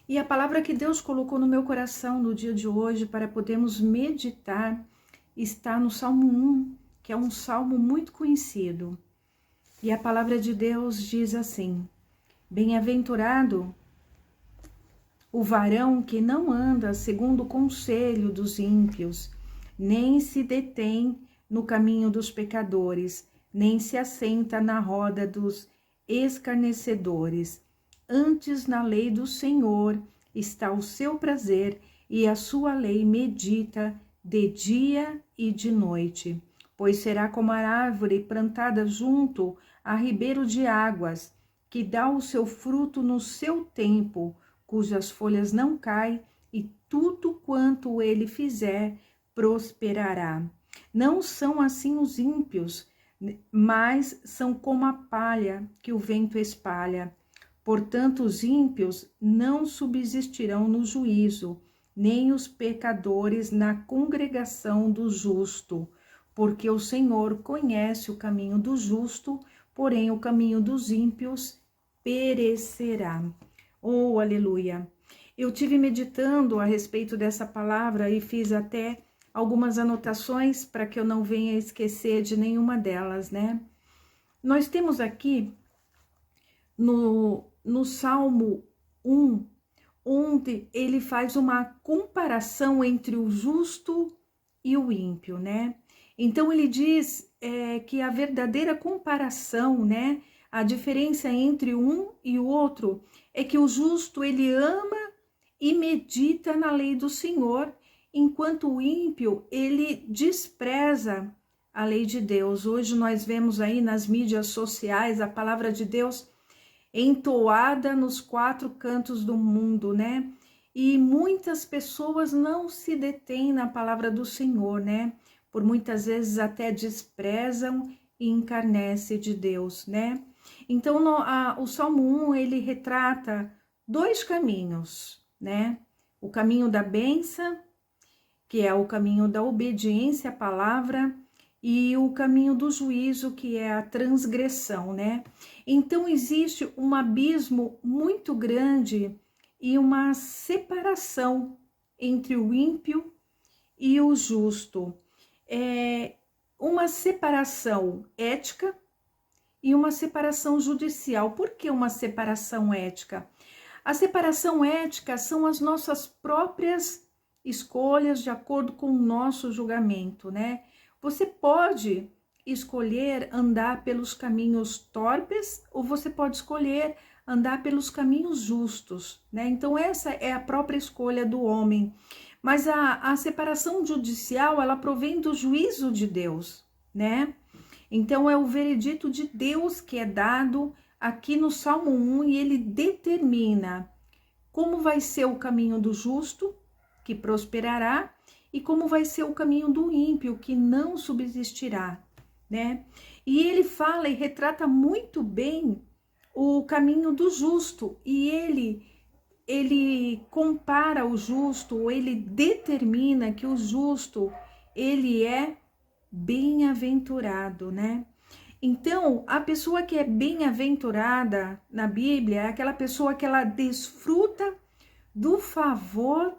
E a palavra que Deus colocou no meu coração no dia de hoje para podermos meditar está no Salmo 1, que é um salmo muito conhecido. E a palavra de Deus diz assim: Bem-aventurado o varão que não anda segundo o conselho dos ímpios, nem se detém no caminho dos pecadores, nem se assenta na roda dos escarnecedores. Antes na lei do Senhor está o seu prazer, e a sua lei medita de dia e de noite. Pois será como a árvore plantada junto a ribeiro de águas, que dá o seu fruto no seu tempo, cujas folhas não caem, e tudo quanto ele fizer prosperará. Não são assim os ímpios, mas são como a palha que o vento espalha. Portanto, os ímpios não subsistirão no juízo, nem os pecadores na congregação do justo, porque o Senhor conhece o caminho do justo, porém o caminho dos ímpios perecerá. Oh, aleluia! Eu tive meditando a respeito dessa palavra e fiz até algumas anotações para que eu não venha esquecer de nenhuma delas, né? Nós temos aqui no Salmo 1, onde ele faz uma comparação entre o justo e o ímpio, né? Então ele diz que a verdadeira comparação, né? A diferença entre um e o outro é que o justo ele ama e medita na lei do Senhor, enquanto o ímpio ele despreza a lei de Deus. Hoje nós vemos aí nas mídias sociais a palavra de Deus entoada nos quatro cantos do mundo, né? E muitas pessoas não se detêm na palavra do Senhor, né? Por muitas vezes até desprezam e encarnecem de Deus, né? Então, o Salmo 1, ele retrata dois caminhos, né? O caminho da bênção, que é o caminho da obediência à palavra, e o caminho do juízo, que é a transgressão, né? Então, existe um abismo muito grande e uma separação entre o ímpio e o justo. É uma separação ética e uma separação judicial. Por que uma separação ética? A separação ética são as nossas próprias escolhas de acordo com o nosso julgamento, né? Você pode escolher andar pelos caminhos torpes ou você pode escolher andar pelos caminhos justos, né? Então essa é a própria escolha do homem. Mas a separação judicial, ela provém do juízo de Deus, né? Então é o veredito de Deus que é dado aqui no Salmo 1 e ele determina como vai ser o caminho do justo, que prosperará, e como vai ser o caminho do ímpio, que não subsistirá, né? E ele fala e retrata muito bem o caminho do justo, e ele compara o justo, ou ele determina que o justo, ele é bem-aventurado, né? Então, a pessoa que é bem-aventurada na Bíblia é aquela pessoa que ela desfruta do favor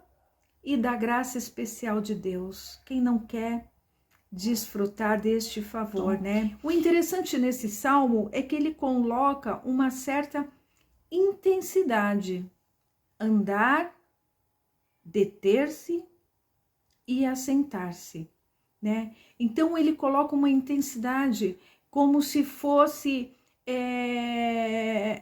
e da graça especial de Deus. Quem não quer desfrutar deste favor, né? O interessante nesse salmo é que ele coloca uma certa intensidade: andar, deter-se e assentar-se, né? Então ele coloca uma intensidade como se fosse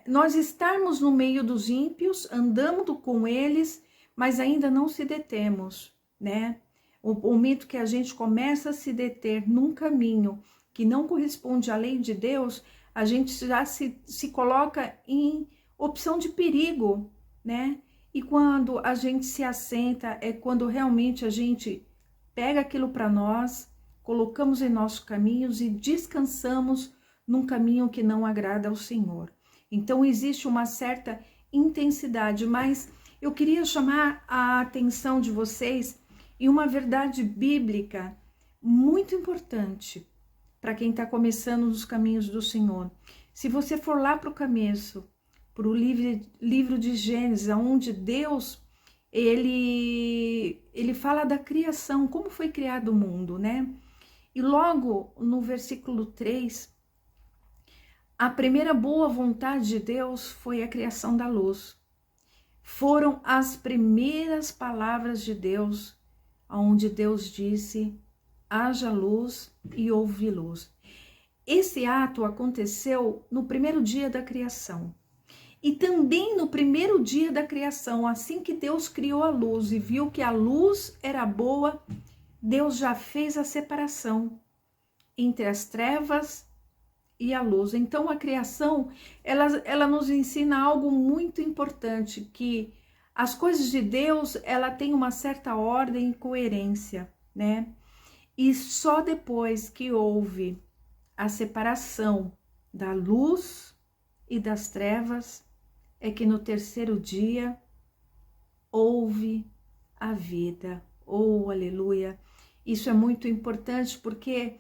nós estarmos no meio dos ímpios, andando com eles, mas ainda não se detemos, né? O momento que a gente começa a se deter num caminho que não corresponde à lei de Deus, a gente já se coloca em opção de perigo, né? E quando a gente se assenta, é quando realmente a gente pega aquilo para nós, colocamos em nossos caminhos e descansamos num caminho que não agrada ao Senhor. Então existe uma certa intensidade, mas eu queria chamar a atenção de vocês em uma verdade bíblica muito importante para quem está começando nos caminhos do Senhor. Se você for lá para o começo, para o livro de Gênesis, onde Deus, ele fala da criação, como foi criado o mundo, né? E logo no versículo 3, a primeira boa vontade de Deus foi a criação da luz. Foram as primeiras palavras de Deus, onde Deus disse: haja luz e houve luz. Esse ato aconteceu no primeiro dia da criação. E também no primeiro dia da criação, assim que Deus criou a luz e viu que a luz era boa, Deus já fez a separação entre as trevas e a luz. Então a criação, ela nos ensina algo muito importante, que as coisas de Deus, ela tem uma certa ordem e coerência, né? E só depois que houve a separação da luz e das trevas, é que no terceiro dia houve a vida. Oh, aleluia! Isso é muito importante, porque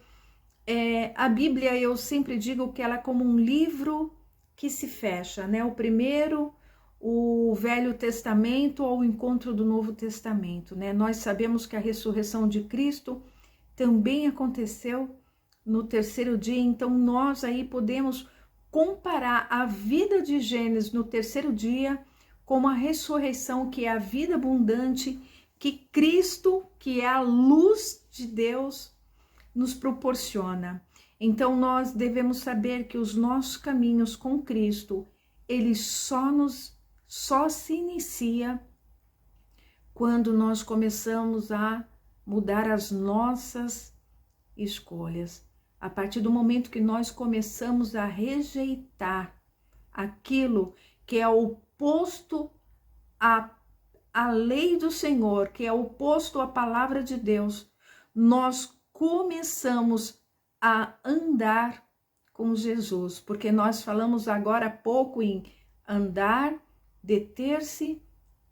a Bíblia, eu sempre digo que ela é como um livro que se fecha, né? O primeiro, o Velho Testamento, ao encontro do Novo Testamento, né? Nós sabemos que a ressurreição de Cristo também aconteceu no terceiro dia, então nós aí podemos comparar a vida de Gênesis no terceiro dia com a ressurreição, que é a vida abundante que Cristo, que é a luz de Deus, nos proporciona. Então nós devemos saber que os nossos caminhos com Cristo, ele só se inicia quando nós começamos a mudar as nossas escolhas. A partir do momento que nós começamos a rejeitar aquilo que é oposto à lei do Senhor, que é oposto à palavra de Deus, nós começamos a andar com Jesus, porque nós falamos agora há pouco em andar, deter-se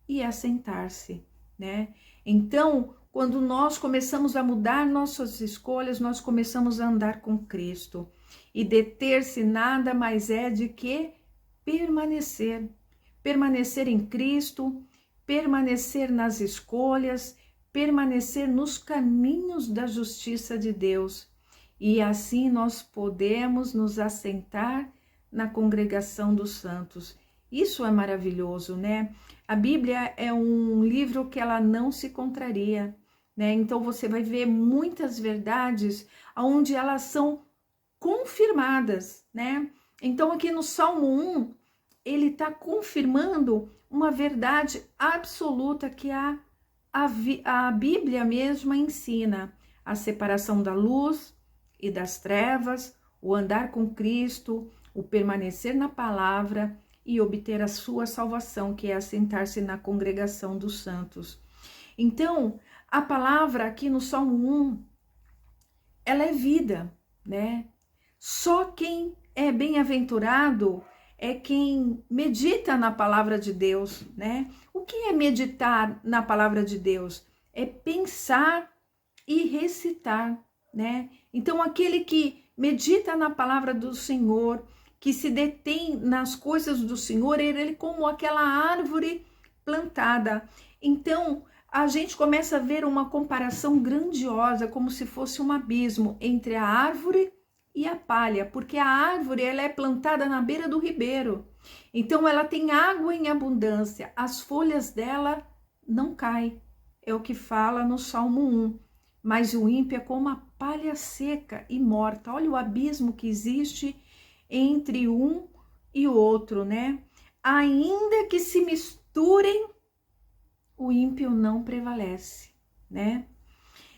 e assentar-se, né? Então, quando nós começamos a mudar nossas escolhas, nós começamos a andar com Cristo. E deter-se nada mais é de que permanecer. Permanecer em Cristo, permanecer nas escolhas, permanecer nos caminhos da justiça de Deus. E assim nós podemos nos assentar na congregação dos santos. Isso é maravilhoso, né? A Bíblia é um livro que ela não se contraria, né? Então você vai ver muitas verdades onde elas são confirmadas, né? Então aqui no Salmo 1, ele está confirmando uma verdade absoluta que a Bíblia mesma ensina: a separação da luz e das trevas, o andar com Cristo, o permanecer na palavra e obter a sua salvação, que é assentar-se na congregação dos santos. Então, a palavra aqui no Salmo 1, ela é vida, né? Só quem é bem-aventurado é quem medita na palavra de Deus, né? O que é meditar na palavra de Deus? É pensar e recitar, né? Então, aquele que medita na palavra do Senhor, que se detém nas coisas do Senhor, ele é como aquela árvore plantada. Então, a gente começa a ver uma comparação grandiosa, como se fosse um abismo entre a árvore e a palha, porque a árvore, ela é plantada na beira do ribeiro. Então, ela tem água em abundância, as folhas dela não caem. É o que fala no Salmo 1. Mas o ímpio é como a palha seca e morta. Olha o abismo que existe entre um e o outro, né? Ainda que se misturem, o ímpio não prevalece, né?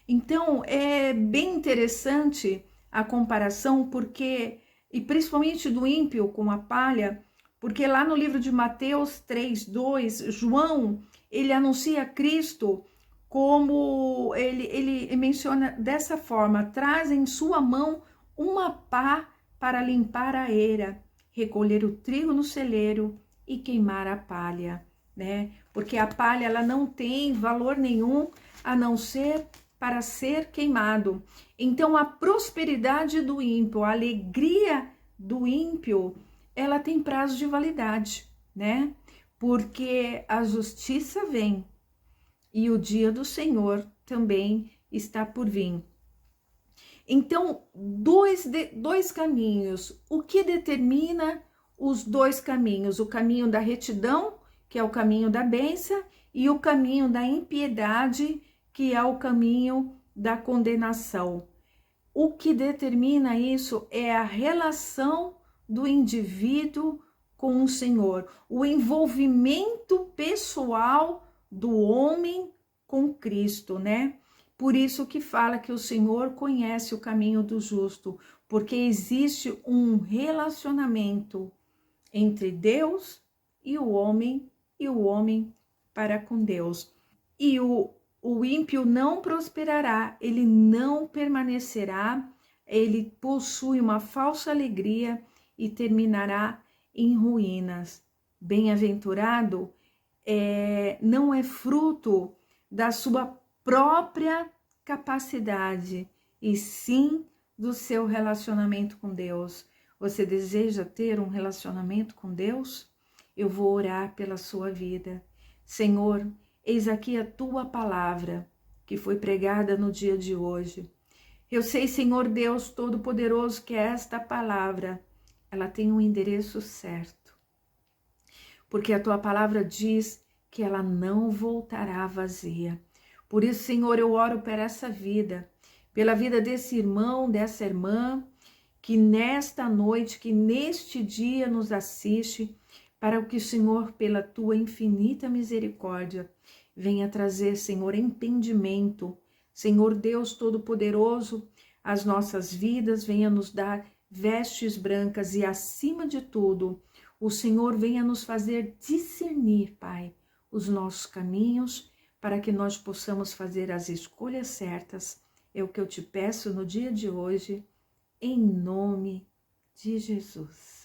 Então, é bem interessante a comparação, porque, e principalmente do ímpio com a palha, porque lá no livro de Mateus 3:2, João, ele anuncia Cristo como, ele menciona dessa forma: traz em sua mão uma pá para limpar a eira, recolher o trigo no celeiro e queimar a palha, né? Porque a palha, ela não tem valor nenhum a não ser para ser queimado. Então, a prosperidade do ímpio, a alegria do ímpio, ela tem prazo de validade, né? Porque a justiça vem e o dia do Senhor também está por vir. Então, dois caminhos. O que determina os dois caminhos? O caminho da retidão, que é o caminho da bênção, e o caminho da impiedade, que é o caminho da condenação. O que determina isso é a relação do indivíduo com o Senhor, o envolvimento pessoal do homem com Cristo, né? Por isso que fala que o Senhor conhece o caminho do justo, porque existe um relacionamento entre Deus e o homem para com Deus. E o ímpio não prosperará, ele não permanecerá, ele possui uma falsa alegria e terminará em ruínas. Bem-aventurado não é fruto da sua própria capacidade, e sim do seu relacionamento com Deus. Você deseja ter um relacionamento com Deus? Eu vou orar pela sua vida. Senhor, eis aqui a tua palavra que foi pregada no dia de hoje. Eu sei, Senhor Deus Todo-Poderoso, que esta palavra, ela tem um endereço certo. Porque a tua palavra diz que ela não voltará vazia. Por isso, Senhor, eu oro por essa vida, pela vida desse irmão, dessa irmã, que nesta noite, que neste dia nos assiste, para que o Senhor, pela tua infinita misericórdia, venha trazer, Senhor, entendimento. Senhor Deus Todo-Poderoso, as nossas vidas, venha nos dar vestes brancas e, acima de tudo, o Senhor venha nos fazer discernir, Pai, os nossos caminhos, para que nós possamos fazer as escolhas certas. É o que eu te peço no dia de hoje, em nome de Jesus.